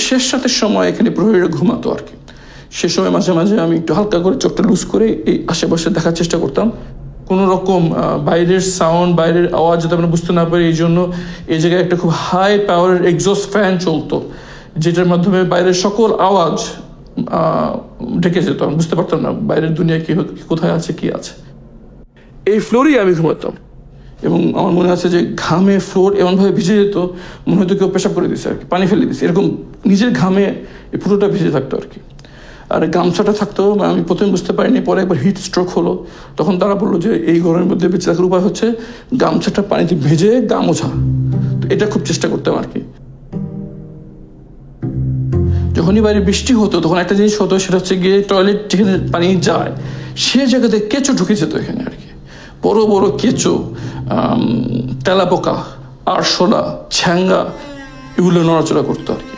শেষ রাতের সময় এখানে প্রহরীরা ঘুমাতো আর কি। সে সময় মাঝে মাঝে আমি একটু হালকা করে চোখটা লুজ করে এই আশেপাশে দেখার চেষ্টা করতাম। কোনো রকম বাইরের সাউন্ড, বাইরের আওয়াজ যাতে আমরা বুঝতে না পারি, এই জন্য এই জায়গায় একটা খুব হাই পাওয়ারের এক্সস্ট ফ্যান চলতো, যেটার মাধ্যমে বাইরের সকল আওয়াজ ঢেকে যেত। আমি বুঝতে পারতাম না বাইরের দুনিয়া কি কোথায় আছে, কি আছে। এই ফ্লোরেই আমি ঘুমাতাম এবং আমার মনে আছে যে ঘামে ফ্লোর এমনভাবে ভিজে যেত, মনে হয়তো কেউ পেশাব করে দিচ্ছে আর কি, পানি ফেলে দিচ্ছে, এরকম নিজের ঘামে এই পুরোটা ভিজে থাকতো আর কি। আর গামছাটা থাকতো, আমি প্রথমে বুঝতে পারিনি, পরে একবার হিট স্ট্রোক হলো, তখন তারা বললো যে এই গরমের মধ্যে বেঁচে থাকার উপায় হচ্ছে গামছাটা পানিতে ভেজে গা মোছা। তো এটা খুব চেষ্টা করতাম আর কি। যখনই বাইরে বৃষ্টি হতো তখন একটা জিনিস হতো, সেটা হচ্ছে গিয়ে টয়লেট যেখানে পানি যায় সে জায়গাতে কেঁচো ঢুকে যেত এখানে আর কি। বড় বড় কেঁচো, তেলাপোকা, আরশোলা, ছ্যাঙ্গা, এগুলো নড়াচড়া করতো আর কি।